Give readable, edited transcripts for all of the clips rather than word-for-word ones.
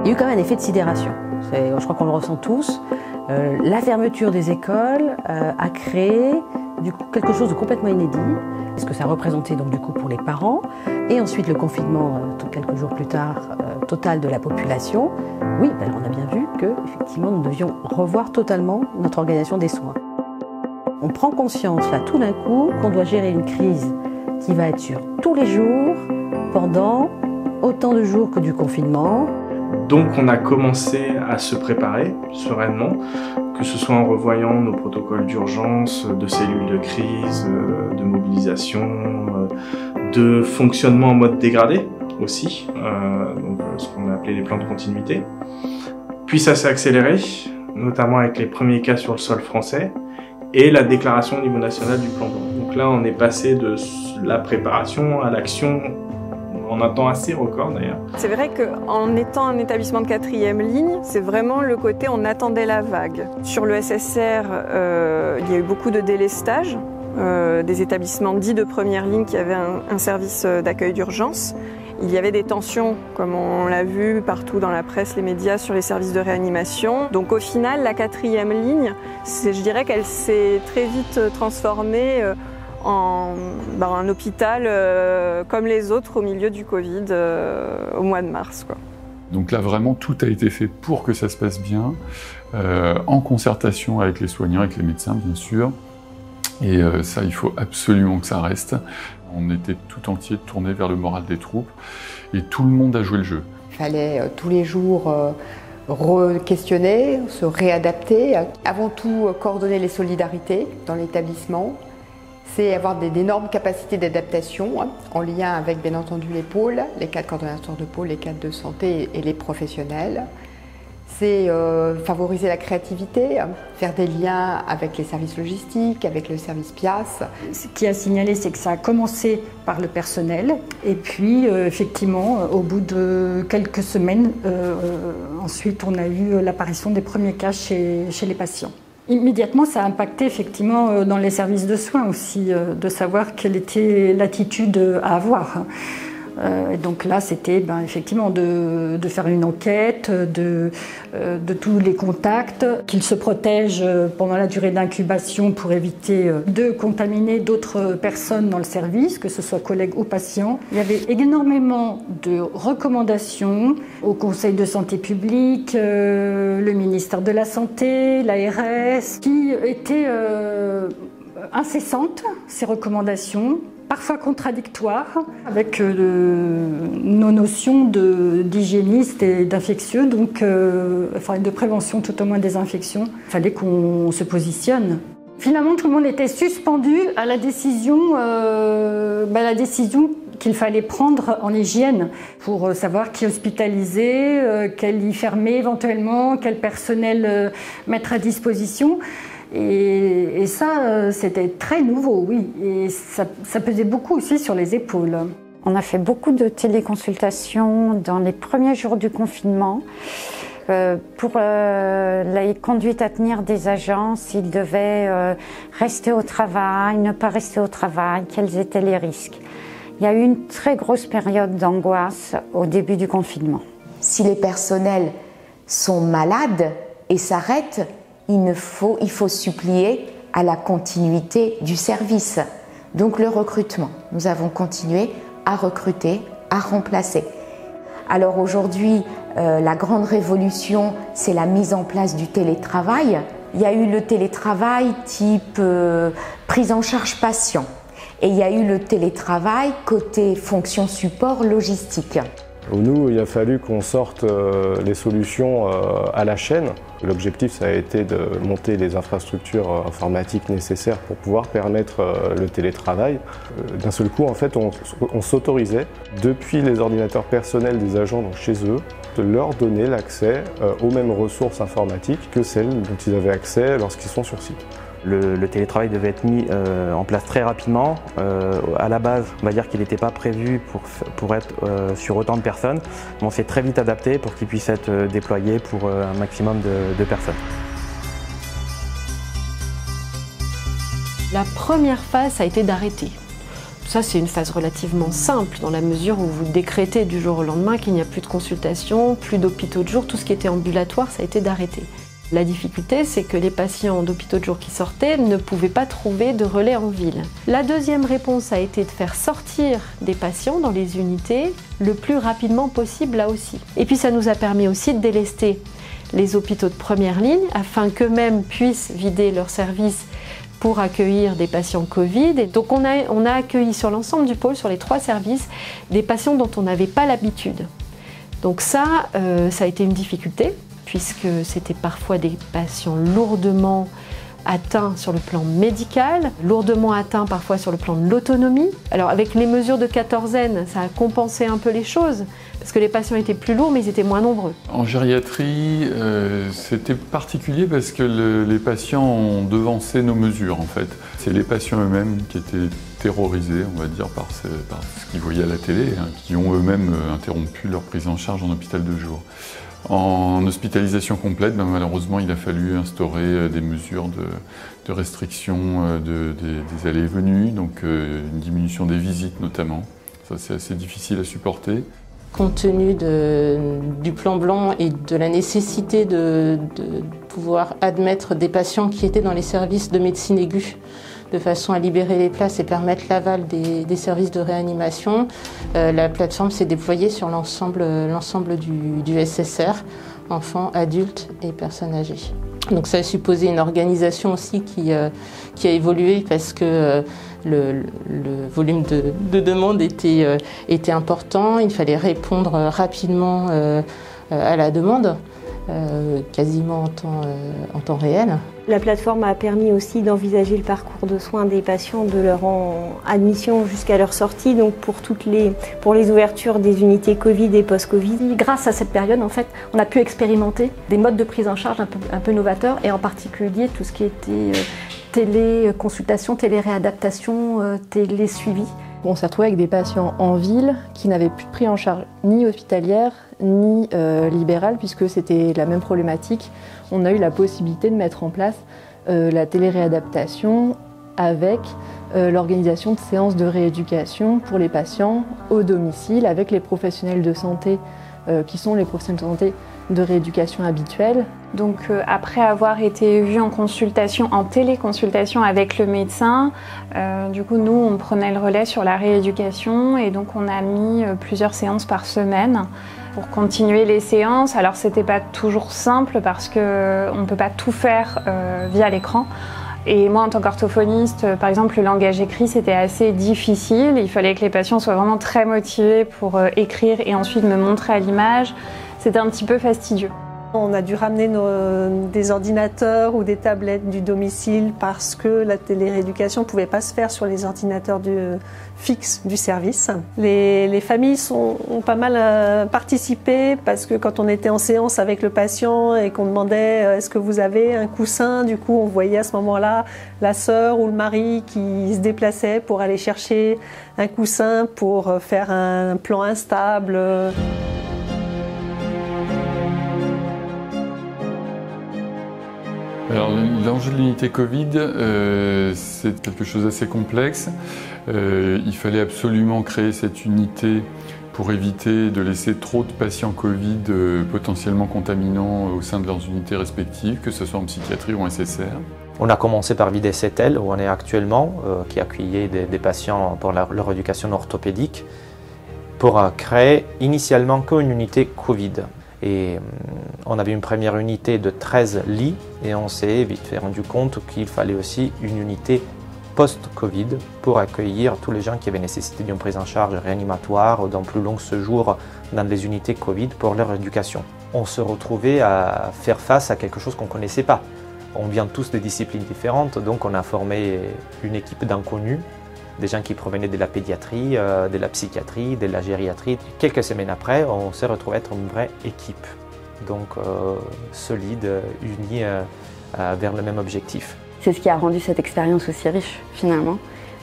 Il y a eu quand même un effet de sidération. Je crois qu'on le ressent tous. La fermeture des écoles a créé quelque chose de complètement inédit. Ce que ça représentait donc du coup pour les parents. Et ensuite le confinement, quelques jours plus tard, total de la population. Oui, on a bien vu qu'effectivement nous devions revoir totalement notre organisation des soins. On prend conscience là tout d'un coup qu'on doit gérer une crise qui va être sur tous les jours, pendant autant de jours que du confinement. Donc on a commencé à se préparer sereinement, que ce soit en revoyant nos protocoles d'urgence, de cellules de crise, de mobilisation, de fonctionnement en mode dégradé aussi, donc ce qu'on a appelé les plans de continuité. Puis ça s'est accéléré, notamment avec les premiers cas sur le sol français et la déclaration au niveau national du plan blanc. Donc là on est passé de la préparation à l'action en un temps assez record d'ailleurs. C'est vrai qu'en étant un établissement de 4e ligne, c'est vraiment le côté on attendait la vague. Sur le SSR, il y a eu beaucoup de délestage, des établissements dits de première ligne qui avaient un service d'accueil d'urgence. Il y avait des tensions, comme on l'a vu partout dans la presse, les médias, sur les services de réanimation. Donc au final, la 4e ligne, je dirais qu'elle s'est très vite transformée un hôpital comme les autres au milieu du Covid au mois de mars, quoi. Donc là vraiment tout a été fait pour que ça se passe bien, en concertation avec les soignants, avec les médecins bien sûr, et ça il faut absolument que ça reste. On était tout entier tourné vers le moral des troupes et tout le monde a joué le jeu. Il fallait tous les jours re-questionner, se réadapter, avant tout coordonner les solidarités dans l'établissement. C'est avoir d'énormes capacités d'adaptation en lien avec bien entendu les pôles, les cadres coordonnateurs de pôle, les cadres de santé et les professionnels. C'est favoriser la créativité, faire des liens avec les services logistiques, avec le service PIAS. Ce qui a signalé, c'est que ça a commencé par le personnel et puis effectivement, au bout de quelques semaines, ensuite on a eu l'apparition des premiers cas chez les patients. Immédiatement, ça a impacté effectivement dans les services de soins aussi, de savoir quelle était l'attitude à avoir. Et donc là, c'était effectivement de faire une enquête de tous les contacts, qu'ils se protègent pendant la durée d'incubation pour éviter de contaminer d'autres personnes dans le service, que ce soit collègues ou patients. Il y avait énormément de recommandations au Conseil de santé publique, le ministère de la Santé, l'ARS, qui étaient incessantes, ces recommandations, parfois contradictoires avec nos notions d'hygiéniste et d'infectieux, donc de prévention tout au moins des infections. Il fallait qu'on se positionne. Finalement, tout le monde était suspendu à la décision qu'il fallait prendre en hygiène pour savoir qui hospitaliser, quel lit fermer éventuellement, quel personnel mettre à disposition. Et ça, c'était très nouveau, oui. Et ça pesait beaucoup aussi sur les épaules. On a fait beaucoup de téléconsultations dans les premiers jours du confinement pour les conduites à tenir des agents, s'ils devaient rester au travail, ne pas rester au travail, quels étaient les risques. Il y a eu une très grosse période d'angoisse au début du confinement. Si les personnels sont malades et s'arrêtent, il faut supplier à la continuité du service. Donc le recrutement, nous avons continué à recruter, à remplacer. Alors aujourd'hui, la grande révolution, c'est la mise en place du télétravail. Il y a eu le télétravail type prise en charge patient et il y a eu le télétravail côté fonction support logistique. Nous, il a fallu qu'on sorte les solutions à la chaîne. L'objectif, ça a été de monter les infrastructures informatiques nécessaires pour pouvoir permettre le télétravail. D'un seul coup, en fait, on s'autorisait, depuis les ordinateurs personnels des agents donc chez eux, de leur donner l'accès aux mêmes ressources informatiques que celles dont ils avaient accès lorsqu'ils sont sur site. Le télétravail devait être mis en place très rapidement. À la base, on va dire qu'il n'était pas prévu pour être sur autant de personnes. On s'est très vite adapté pour qu'il puisse être déployé pour un maximum de personnes. La première phase, ça a été d'arrêter. Ça, c'est une phase relativement simple dans la mesure où vous décrétez du jour au lendemain qu'il n'y a plus de consultation, plus d'hôpitaux de jour, tout ce qui était ambulatoire, ça a été d'arrêter. La difficulté, c'est que les patients d'hôpitaux de jour qui sortaient ne pouvaient pas trouver de relais en ville. La deuxième réponse a été de faire sortir des patients dans les unités le plus rapidement possible là aussi. Et puis ça nous a permis aussi de délester les hôpitaux de première ligne afin qu'eux-mêmes puissent vider leurs services pour accueillir des patients Covid. Et donc on a accueilli sur l'ensemble du pôle, sur les 3 services, des patients dont on n'avait pas l'habitude. Donc ça a été une difficulté, puisque c'était parfois des patients lourdement atteints sur le plan médical, lourdement atteints parfois sur le plan de l'autonomie. Alors avec les mesures de quatorzaine, ça a compensé un peu les choses, parce que les patients étaient plus lourds, mais ils étaient moins nombreux. En gériatrie, c'était particulier parce que les patients ont devancé nos mesures, en fait. C'est les patients eux-mêmes qui étaient terrorisés, on va dire, par ce qu'ils voyaient à la télé, hein, qui ont eux-mêmes interrompu leur prise en charge en hôpital de jour. En hospitalisation complète, malheureusement, il a fallu instaurer des mesures de restriction des allées et venues, donc une diminution des visites notamment. Ça, c'est assez difficile à supporter. Compte tenu du plan blanc et de la nécessité de pouvoir admettre des patients qui étaient dans les services de médecine aiguë, de façon à libérer les places et permettre l'aval des services de réanimation, la plateforme s'est déployée sur l'ensemble du SSR, enfants, adultes et personnes âgées. Donc ça a supposé une organisation aussi qui a évolué parce que le volume de demande était important, il fallait répondre rapidement à la demande. Quasiment en temps réel. La plateforme a permis aussi d'envisager le parcours de soins des patients de leur admission jusqu'à leur sortie, donc pour les ouvertures des unités Covid et post-Covid. Grâce à cette période, en fait, on a pu expérimenter des modes de prise en charge un peu novateurs, et en particulier tout ce qui était téléconsultation, téléréadaptation, télésuivi. On s'est retrouvé avec des patients en ville qui n'avaient plus de prise en charge ni hospitalière ni libérale, puisque c'était la même problématique. On a eu la possibilité de mettre en place la téléréadaptation avec l'organisation de séances de rééducation pour les patients au domicile avec les professionnels de santé qui sont les professionnels de santé de rééducation habituelle. Donc après avoir été vu en consultation, en téléconsultation avec le médecin, du coup nous on prenait le relais sur la rééducation et donc on a mis plusieurs séances par semaine pour continuer les séances. Alors c'était pas toujours simple parce que on peut pas tout faire via l'écran. Et moi en tant qu'orthophoniste, par exemple le langage écrit c'était assez difficile. Il fallait que les patients soient vraiment très motivés pour écrire et ensuite me montrer à l'image. C'était un petit peu fastidieux. On a dû ramener des ordinateurs ou des tablettes du domicile parce que la télérééducation ne pouvait pas se faire sur les ordinateurs fixes du service. Les familles ont pas mal participé parce que quand on était en séance avec le patient et qu'on demandait est-ce que vous avez un coussin, du coup on voyait à ce moment-là la sœur ou le mari qui se déplaçait pour aller chercher un coussin pour faire un plan instable. Alors, l'enjeu de l'unité Covid, c'est quelque chose d'assez complexe. Il fallait absolument créer cette unité pour éviter de laisser trop de patients Covid potentiellement contaminants au sein de leurs unités respectives, que ce soit en psychiatrie ou en SSR. On a commencé par vider cette aile où on est actuellement, qui accueillait des patients pour leur éducation orthopédique, pour créer initialement qu'une unité Covid. Et on avait une première unité de 13 lits et on s'est vite fait rendu compte qu'il fallait aussi une unité post-Covid pour accueillir tous les gens qui avaient nécessité d'une prise en charge réanimatoire ou d'un plus long séjour dans les unités Covid pour leur éducation. On se retrouvait à faire face à quelque chose qu'on ne connaissait pas. On vient tous de disciplines différentes, donc on a formé une équipe d'inconnus, des gens qui provenaient de la pédiatrie, de la psychiatrie, de la gériatrie. Quelques semaines après, on s'est retrouvé être une vraie équipe, donc solide, unie vers le même objectif. C'est ce qui a rendu cette expérience aussi riche finalement,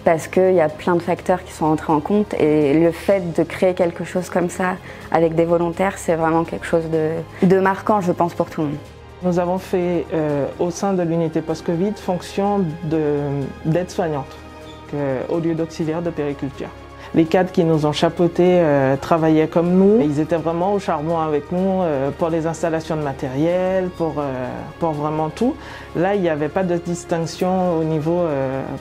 parce qu'il y a plein de facteurs qui sont entrés en compte et le fait de créer quelque chose comme ça avec des volontaires, c'est vraiment quelque chose de marquant, je pense, pour tout le monde. Nous avons fait au sein de l'unité post-Covid fonction d'aide-soignante. au lieu d'auxiliaire de périculture. Les cadres qui nous ont chapeautés travaillaient comme nous. Ils étaient vraiment au charbon avec nous pour les installations de matériel, pour vraiment tout. Là, il n'y avait pas de distinction au niveau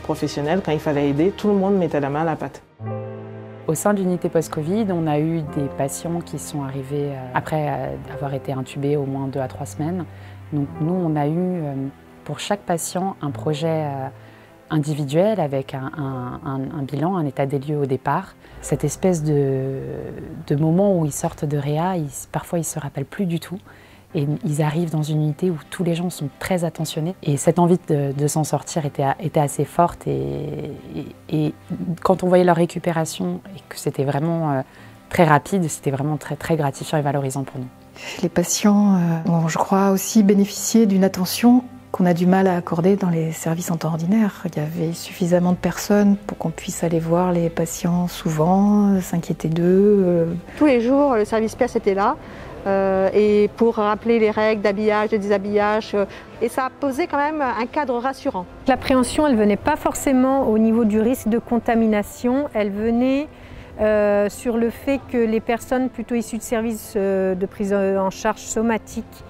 professionnel. Quand il fallait aider, tout le monde mettait la main à la pâte. Au sein de l'unité post-Covid, on a eu des patients qui sont arrivés après avoir été intubés au moins 2 à 3 semaines. Donc nous, on a eu pour chaque patient un projet individuel avec un bilan, un état des lieux au départ. Cette espèce de moment où ils sortent de réa, parfois ils ne se rappellent plus du tout. Et ils arrivent dans une unité où tous les gens sont très attentionnés. Et cette envie de s'en sortir était assez forte. Et quand on voyait leur récupération et que c'était vraiment très rapide, c'était vraiment très, très gratifiant et valorisant pour nous. Les patients ont, je crois, aussi bénéficié d'une attention qu'on a du mal à accorder dans les services en temps ordinaire. Il y avait suffisamment de personnes pour qu'on puisse aller voir les patients souvent, s'inquiéter d'eux. Tous les jours, le service pièce était là. Et pour rappeler les règles d'habillage, de déshabillage. Et ça a posé quand même un cadre rassurant. L'appréhension, elle ne venait pas forcément au niveau du risque de contamination, elle venait sur le fait que les personnes plutôt issues de services de prise en charge somatique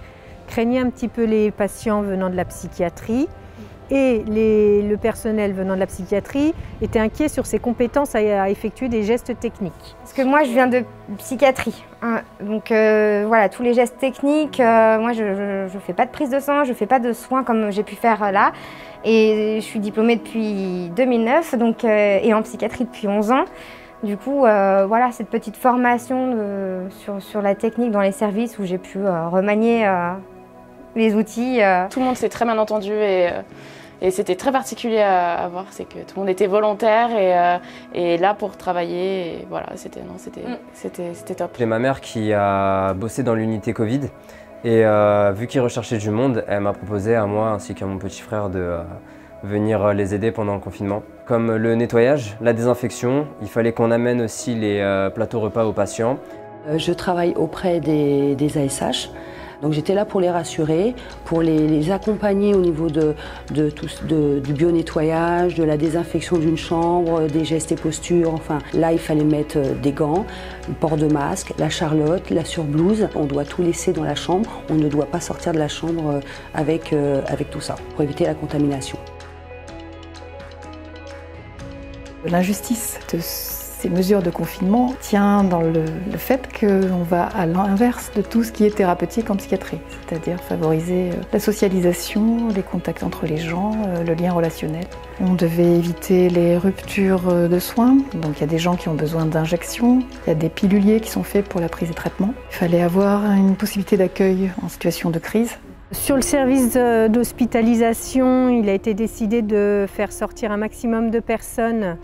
craignaient un petit peu les patients venant de la psychiatrie. Et le personnel venant de la psychiatrie était inquiet sur ses compétences à effectuer des gestes techniques. Parce que moi je viens de psychiatrie, hein. Donc voilà, tous les gestes techniques, moi je ne fais pas de prise de sang, je ne fais pas de soins comme j'ai pu faire là. Et je suis diplômée depuis 2009 donc, et en psychiatrie depuis 11 ans. Du coup, voilà, cette petite formation sur la technique dans les services où j'ai pu remanier les outils. Tout le monde s'est très bien entendu et c'était très particulier à voir, c'est que tout le monde était volontaire et là pour travailler. Et voilà, c'était top. J'ai ma mère qui a bossé dans l'unité Covid et vu qu'ils recherchaient du monde, elle m'a proposé à moi ainsi qu'à mon petit frère de venir les aider pendant le confinement. Comme le nettoyage, la désinfection, il fallait qu'on amène aussi les plateaux repas aux patients. Je travaille auprès des ASH. Donc j'étais là pour les rassurer, pour les accompagner au niveau du bio-nettoyage, de la désinfection d'une chambre, des gestes et postures. Enfin, là, il fallait mettre des gants, le port de masque, la charlotte, la surblouse. On doit tout laisser dans la chambre. On ne doit pas sortir de la chambre avec tout ça, pour éviter la contamination. L'injustice de ces mesures de confinement tient dans le fait qu'on va à l'inverse de tout ce qui est thérapeutique en psychiatrie, c'est-à-dire favoriser la socialisation, les contacts entre les gens, le lien relationnel. On devait éviter les ruptures de soins, donc il y a des gens qui ont besoin d'injections, il y a des piluliers qui sont faits pour la prise de traitement. Il fallait avoir une possibilité d'accueil en situation de crise. Sur le service d'hospitalisation, il a été décidé de faire sortir un maximum de personnes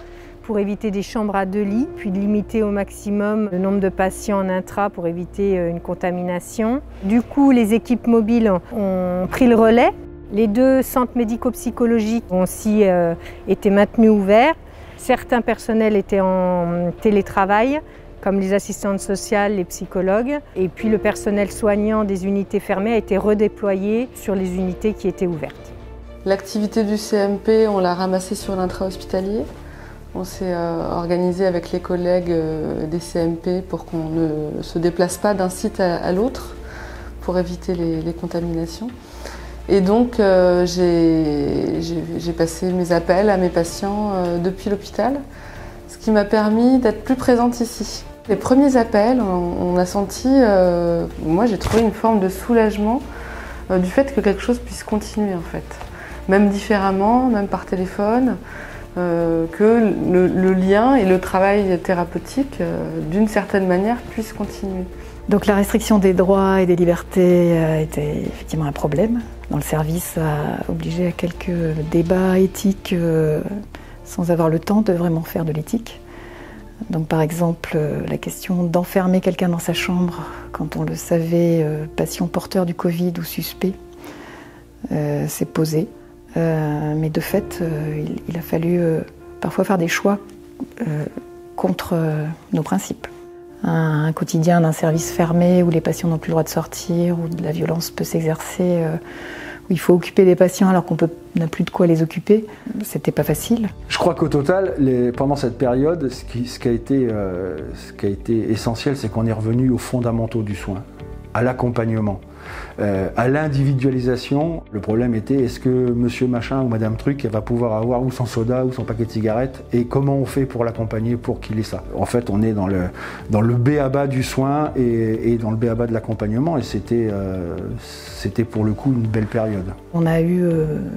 pour éviter des chambres à 2 lits, puis de limiter au maximum le nombre de patients en intra pour éviter une contamination. Du coup, les équipes mobiles ont pris le relais. Les 2 centres médico-psychologiques ont aussi été maintenus ouverts. Certains personnels étaient en télétravail, comme les assistantes sociales, les psychologues. Et puis le personnel soignant des unités fermées a été redéployé sur les unités qui étaient ouvertes. L'activité du CMP, on l'a ramassée sur l'intra-hospitalier. On s'est organisé avec les collègues des CMP pour qu'on ne se déplace pas d'un site à l'autre pour éviter les contaminations. Et donc j'ai passé mes appels à mes patients depuis l'hôpital, ce qui m'a permis d'être plus présente ici. Les premiers appels, on a senti, moi j'ai trouvé une forme de soulagement du fait que quelque chose puisse continuer en fait. Même différemment, même par téléphone. Que le lien et le travail thérapeutique, d'une certaine manière, puissent continuer. Donc la restriction des droits et des libertés était effectivement un problème. Dans le service, a obligé à quelques débats éthiques sans avoir le temps de vraiment faire de l'éthique. Donc par exemple, la question d'enfermer quelqu'un dans sa chambre quand on le savait patient porteur du Covid ou suspect s'est posée. Mais de fait, il a fallu parfois faire des choix contre nos principes. Un quotidien d'un service fermé où les patients n'ont plus le droit de sortir, où la violence peut s'exercer Il faut occuper les patients alors qu'on n'a plus de quoi les occuper. C'était pas facile. Je crois qu'au total, pendant cette période, ce qui a été essentiel, c'est qu'on est revenu aux fondamentaux du soin, à l'accompagnement, à l'individualisation. Le problème était, est-ce que monsieur machin ou madame truc va pouvoir avoir ou son soda ou son paquet de cigarettes, et comment on fait pour l'accompagner pour qu'il ait ça? En fait, on est dans le b.a.-ba du soin et dans le b.a.-ba de l'accompagnement, et c'était pour le coup une belle période. On a eu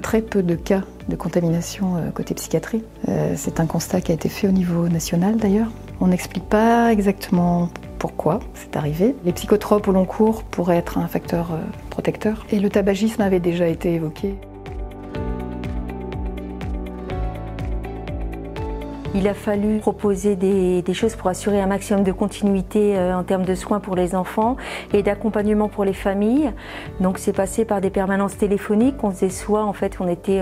très peu de cas de contamination côté psychiatrie. C'est un constat qui a été fait au niveau national d'ailleurs. On n'explique pas exactement pourquoi c'est arrivé. Les psychotropes au long cours pourraient être un facteur protecteur. Et le tabagisme avait déjà été évoqué. Il a fallu proposer des choses pour assurer un maximum de continuité en termes de soins pour les enfants et d'accompagnement pour les familles. Donc c'est passé par des permanences téléphoniques. On faisait soit, en fait, on était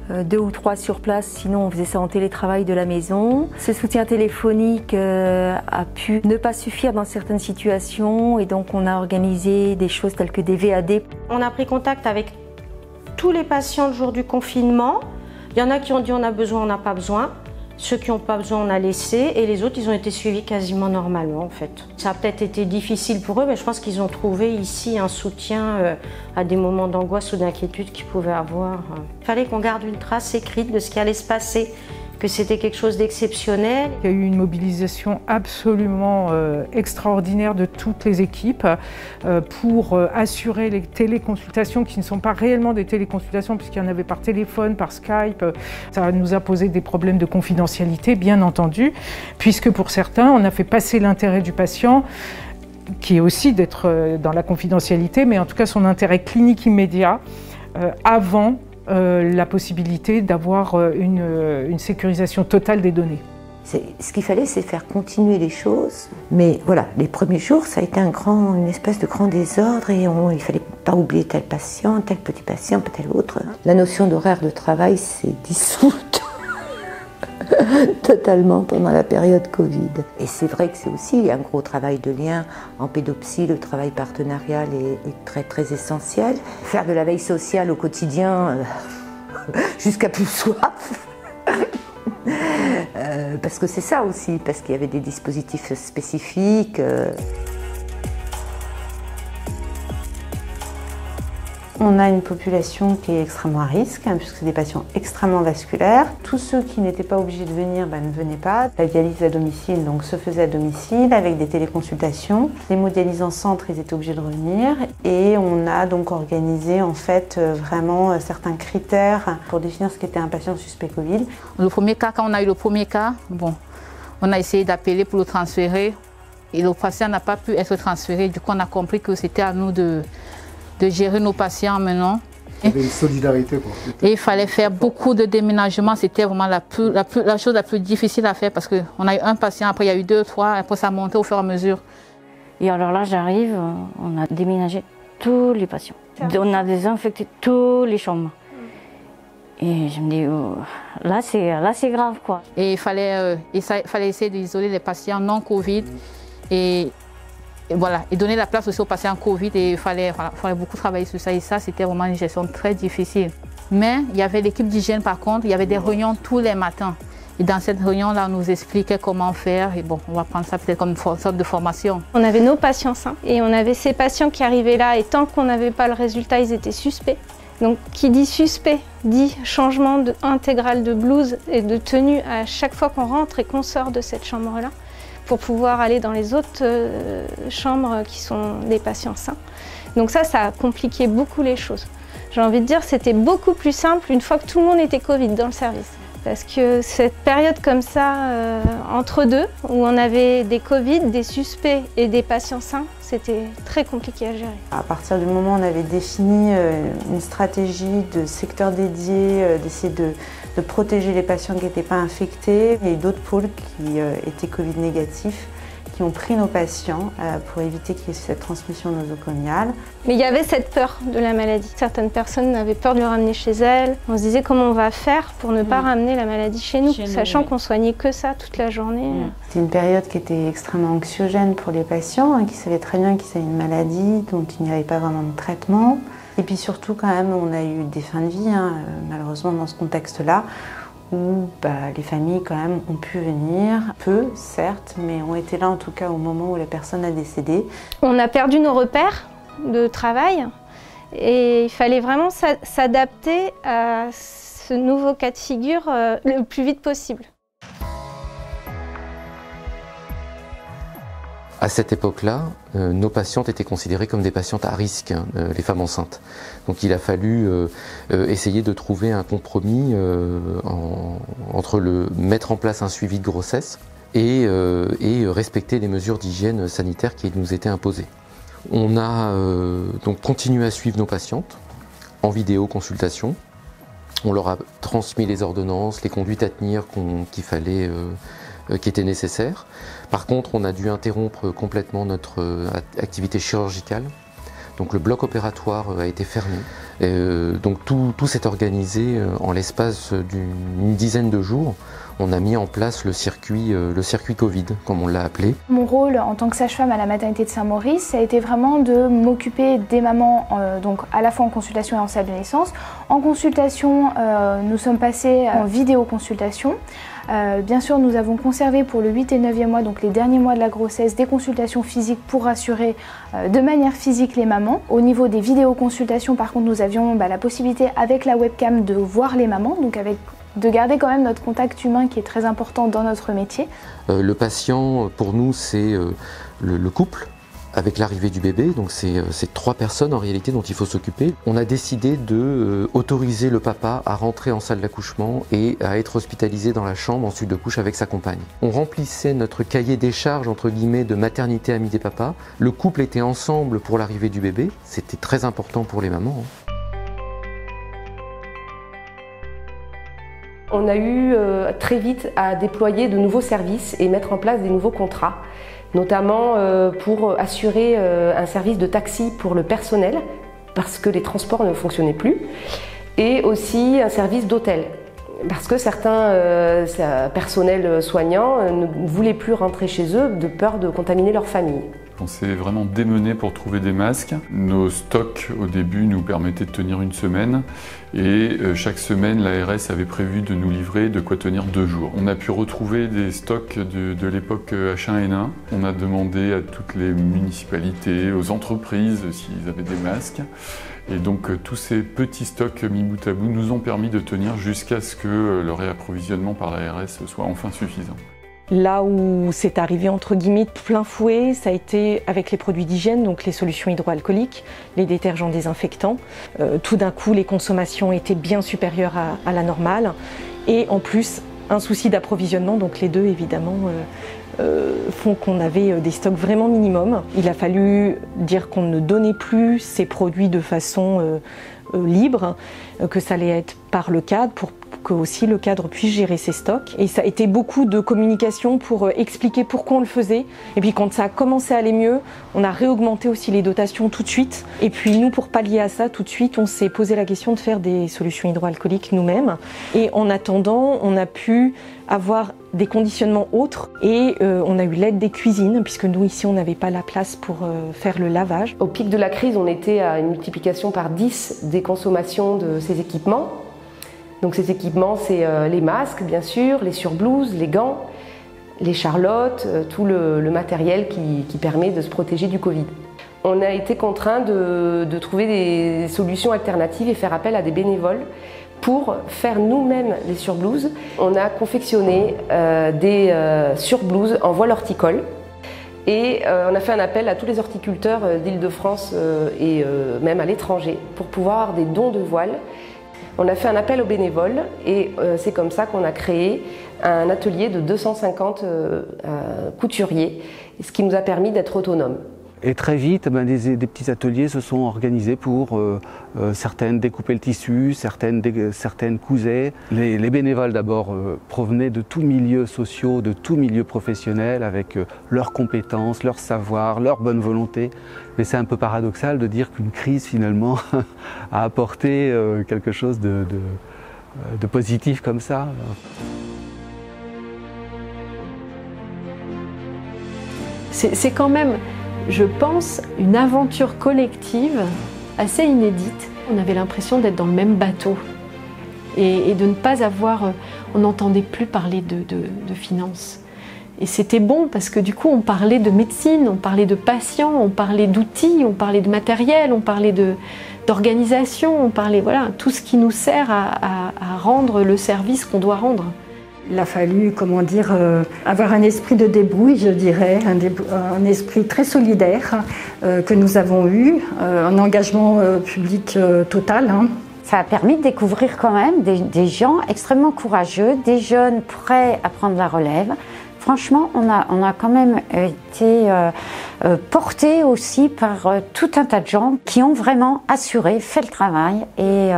2 ou 3 sur place, sinon on faisait ça en télétravail de la maison. Ce soutien téléphonique a pu ne pas suffire dans certaines situations et donc on a organisé des choses telles que des VAD. On a pris contact avec tous les patients le jour du confinement. Il y en a qui ont dit on a besoin, on n'a pas besoin. Ceux qui n'ont pas besoin, on a laissé, et les autres, ils ont été suivis quasiment normalement, en fait. Ça a peut-être été difficile pour eux, mais je pense qu'ils ont trouvé ici un soutien à des moments d'angoisse ou d'inquiétude qu'ils pouvaient avoir. Il fallait qu'on garde une trace écrite de ce qui allait se passer, que c'était quelque chose d'exceptionnel. Il y a eu une mobilisation absolument extraordinaire de toutes les équipes pour assurer les téléconsultations qui ne sont pas réellement des téléconsultations puisqu'il y en avait par téléphone, par Skype. Ça nous a posé des problèmes de confidentialité, bien entendu, puisque pour certains, on a fait passer l'intérêt du patient qui est aussi d'être dans la confidentialité, mais en tout cas son intérêt clinique immédiat avant la possibilité d'avoir une sécurisation totale des données. Ce qu'il fallait, c'est faire continuer les choses. Mais voilà, les premiers jours, ça a été une espèce de grand désordre et il ne fallait pas oublier tel patient, tel petit patient, tel autre. La notion d'horaire de travail s'est dissoute totalement pendant la période Covid. Et c'est vrai que c'est aussi un gros travail de lien. En pédopsie, le travail partenarial est très très essentiel. Faire de la veille sociale au quotidien jusqu'à plus soif. Parce que c'est ça aussi, parce qu'il y avait des dispositifs spécifiques. On a une population qui est extrêmement à risque, puisque c'est des patients extrêmement vasculaires. Tous ceux qui n'étaient pas obligés de venir ne venaient pas. La dialyse à domicile donc, se faisait à domicile avec des téléconsultations. Les hémodialyses en centre, ils étaient obligés de revenir. Et on a donc organisé en fait vraiment certains critères pour définir ce qu'était un patient suspect Covid. Le premier cas, quand on a eu le premier cas, on a essayé d'appeler pour le transférer. Et le patient n'a pas pu être transféré. Du coup, on a compris que c'était à nous de gérer nos patients maintenant. Il y avait une solidarité, quoi. Et il fallait faire beaucoup de déménagements. C'était vraiment la chose la plus difficile à faire parce qu'on a eu un patient, après il y a eu 2, 3, après ça montait au fur et à mesure. Et alors là, j'arrive, on a déménagé tous les patients. On a désinfecté toutes les chambres. Et je me dis, là c'est grave, quoi. Et il fallait essayer d'isoler les patients non Covid. Et voilà, et donner la place aussi aux patients Covid, et il fallait beaucoup travailler sur ça, et ça c'était vraiment une gestion très difficile. Mais il y avait l'équipe d'hygiène par contre, il y avait des réunions tous les matins. Et dans cette réunion-là, on nous expliquait comment faire, et on va prendre ça peut-être comme une sorte de formation. On avait nos patients sains, et on avait ces patients qui arrivaient là, et tant qu'on n'avait pas le résultat, ils étaient suspects. Donc qui dit suspect, dit changement intégral de blouse et de tenue à chaque fois qu'on rentre et qu'on sort de cette chambre-là, pour pouvoir aller dans les autres chambres qui sont des patients sains. Donc ça a compliqué beaucoup les choses. J'ai envie de dire que c'était beaucoup plus simple une fois que tout le monde était Covid dans le service. Parce que cette période comme ça, entre deux, où on avait des Covid, des suspects et des patients sains, c'était très compliqué à gérer. À partir du moment où on avait défini une stratégie de secteur dédié, d'essayer de protéger les patients qui n'étaient pas infectés, il y a eu d'autres pôles qui étaient Covid négatifs, qui ont pris nos patients pour éviter qu'il y ait cette transmission nosocomiale. Mais il y avait cette peur de la maladie. Certaines personnes avaient peur de le ramener chez elles. On se disait comment on va faire pour ne pas ramener la maladie chez nous, sachant qu'on soignait que ça toute la journée. C'était une période qui était extrêmement anxiogène pour les patients, qui savaient très bien qu'ils avaient une maladie dont il n'y avait pas vraiment de traitement. Et puis surtout quand même, on a eu des fins de vie, malheureusement dans ce contexte-là, où les familles quand même ont pu venir, peu certes, mais ont été là en tout cas au moment où la personne a décédé. On a perdu nos repères de travail et il fallait vraiment s'adapter à ce nouveau cas de figure le plus vite possible. À cette époque-là, nos patientes étaient considérées comme des patientes à risque, les femmes enceintes. Donc il a fallu essayer de trouver un compromis entre mettre en place un suivi de grossesse et respecter les mesures d'hygiène sanitaire qui nous étaient imposées. On a donc continué à suivre nos patientes en vidéoconsultation. On leur a transmis les ordonnances, les conduites à tenir qui étaient nécessaires. Par contre, on a dû interrompre complètement notre activité chirurgicale. Donc le bloc opératoire a été fermé. Donc tout s'est organisé en l'espace d'une dizaine de jours. On a mis en place le circuit Covid, comme on l'a appelé. Mon rôle en tant que sage-femme à la maternité de Saint-Maurice, ça a été vraiment de m'occuper des mamans, donc à la fois en consultation et en salle de naissance. En consultation, nous sommes passés en vidéoconsultation. Bien sûr, nous avons conservé pour le 8 et 9e mois, donc les derniers mois de la grossesse, des consultations physiques pour rassurer de manière physique les mamans. Au niveau des vidéoconsultations, par contre, nous avions la possibilité avec la webcam de voir les mamans, donc de garder quand même notre contact humain qui est très important dans notre métier. Le patient, pour nous, c'est le couple avec l'arrivée du bébé, donc c'est 3 personnes en réalité dont il faut s'occuper. On a décidé de autoriser le papa à rentrer en salle d'accouchement et à être hospitalisé dans la chambre en suite de couche avec sa compagne. On remplissait notre cahier des charges entre guillemets de maternité amie des papas. Le couple était ensemble pour l'arrivée du bébé, c'était très important pour les mamans. On a eu très vite à déployer de nouveaux services et mettre en place des nouveaux contrats, notamment pour assurer un service de taxi pour le personnel, parce que les transports ne fonctionnaient plus, et aussi un service d'hôtel, parce que certains personnels soignants ne voulaient plus rentrer chez eux de peur de contaminer leur famille. On s'est vraiment démené pour trouver des masques. Nos stocks au début nous permettaient de tenir une semaine et chaque semaine l'ARS avait prévu de nous livrer de quoi tenir 2 jours. On a pu retrouver des stocks de l'époque H1N1. On a demandé à toutes les municipalités, aux entreprises s'ils avaient des masques. Et donc tous ces petits stocks mis bout à bout nous ont permis de tenir jusqu'à ce que le réapprovisionnement par l'ARS soit enfin suffisant. Là où c'est arrivé entre guillemets de plein fouet, ça a été avec les produits d'hygiène, donc les solutions hydroalcooliques, les détergents désinfectants. Tout d'un coup, les consommations étaient bien supérieures à la normale. Et en plus, un souci d'approvisionnement, donc les deux évidemment font qu'on avait des stocks vraiment minimum. Il a fallu dire qu'on ne donnait plus ces produits de façon libre, que ça allait être par le cadre pour que aussi le cadre puisse gérer ses stocks. Et ça a été beaucoup de communication pour expliquer pourquoi on le faisait. Et puis quand ça a commencé à aller mieux, on a réaugmenté aussi les dotations tout de suite. Et puis nous, pour pallier à ça, tout de suite, on s'est posé la question de faire des solutions hydroalcooliques nous-mêmes. Et en attendant, on a pu avoir des conditionnements autres et on a eu l'aide des cuisines puisque nous ici on n'avait pas la place pour faire le lavage. Au pic de la crise, on était à une multiplication par 10 des consommations de ces équipements. Donc ces équipements, c'est les masques bien sûr, les surblouses, les gants, les charlottes, tout le matériel qui permet de se protéger du Covid. On a été contraint de trouver des solutions alternatives et faire appel à des bénévoles pour faire nous-mêmes les surblouses. On a confectionné des surblouses en voile horticole et on a fait un appel à tous les horticulteurs d'Île-de-France et même à l'étranger pour pouvoir avoir des dons de voiles. On a fait un appel aux bénévoles et c'est comme ça qu'on a créé un atelier de 250 couturiers, ce qui nous a permis d'être autonomes. Et très vite, des petits ateliers se sont organisés pour certaines découper le tissu, certaines cousaient. Les bénévoles d'abord provenaient de tous milieux sociaux, de tous milieux professionnels avec leurs compétences, leur savoir, leur bonne volonté. Mais c'est un peu paradoxal de dire qu'une crise finalement a apporté quelque chose de positif comme ça. C'est quand même, je pense, une aventure collective assez inédite. On avait l'impression d'être dans le même bateau et de ne pas avoir... On n'entendait plus parler de finances. Et c'était bon parce que du coup, on parlait de médecine, on parlait de patients, on parlait d'outils, on parlait de matériel, on parlait d'organisation, on parlait tout ce qui nous sert à rendre le service qu'on doit rendre. Il a fallu, avoir un esprit de débrouille, je dirais, un esprit très solidaire que nous avons eu, un engagement public total. Ça a permis de découvrir quand même des gens extrêmement courageux, des jeunes prêts à prendre la relève. Franchement, on a quand même été portés aussi par tout un tas de gens qui ont vraiment assuré, fait le travail et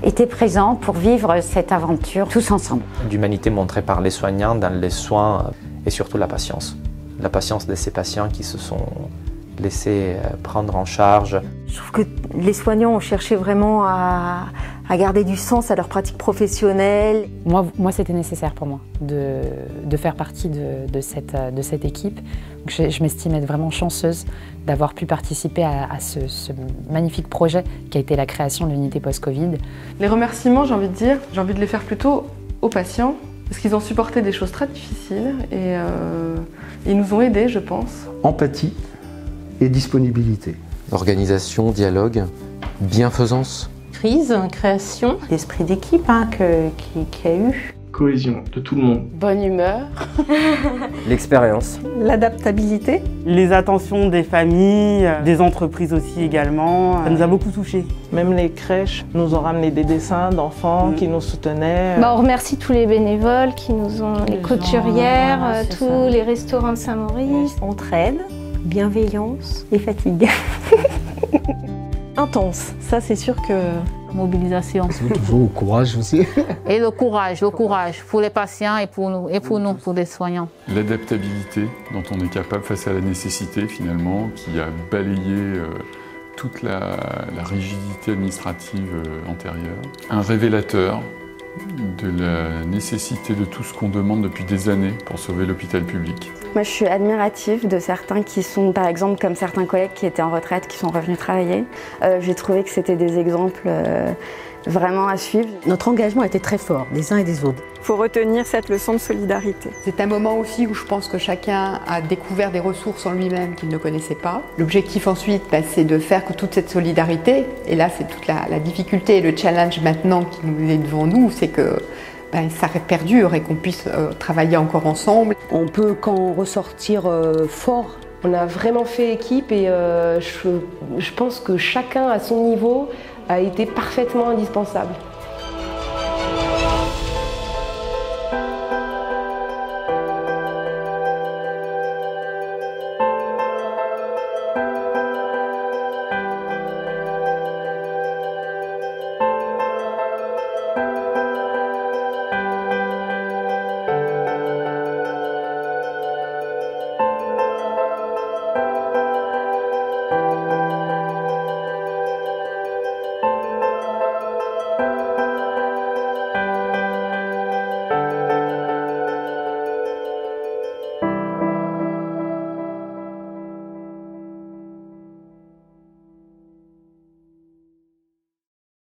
étaient présents pour vivre cette aventure tous ensemble. L'humanité montrée par les soignants dans les soins et surtout la patience. La patience de ces patients qui se sont laissés prendre en charge. Je trouve que les soignants ont cherché vraiment à garder du sens à leur pratique professionnelle. Moi c'était nécessaire pour moi de faire partie de cette équipe. Donc je m'estime être vraiment chanceuse d'avoir pu participer à ce magnifique projet qui a été la création de l'unité post-Covid. Les remerciements, j'ai envie de les faire plutôt aux patients, parce qu'ils ont supporté des choses très difficiles et ils nous ont aidés, je pense. Empathie et disponibilité. Organisation, dialogue, bienfaisance. Crise, création. L'esprit d'équipe qu'il y a eu. Cohésion de tout le monde. Bonne humeur. L'expérience. L'adaptabilité. Les attentions des familles, des entreprises aussi également. Ça nous a beaucoup touchés. Même les crèches nous ont ramené des dessins d'enfants qui nous soutenaient. On remercie tous les bénévoles qui nous ont... Les couturières, tous les restaurants de Saint-Maurice. Entraide, bienveillance et fatigue. Intense, ça c'est sûr que... Mobilisation. Toujours le courage aussi. Et le courage pour les patients et pour nous, pour les soignants. L'adaptabilité dont on est capable face à la nécessité finalement, qui a balayé toute la rigidité administrative antérieure. Un révélateur de la nécessité de tout ce qu'on demande depuis des années pour sauver l'hôpital public. Moi, je suis admirative de certains qui sont, par exemple, comme certains collègues qui étaient en retraite, qui sont revenus travailler. J'ai trouvé que c'était des exemples vraiment à suivre. Notre engagement était très fort, des uns et des autres. Il faut retenir cette leçon de solidarité. C'est un moment aussi où je pense que chacun a découvert des ressources en lui-même qu'il ne connaissait pas. L'objectif ensuite, c'est de faire que toute cette solidarité, et là c'est toute la difficulté et le challenge maintenant qui nous est devant nous, c'est que ça perdure et qu'on puisse travailler encore ensemble. On peut qu'en ressortir fort. On a vraiment fait équipe et je pense que chacun à son niveau a été parfaitement indispensable.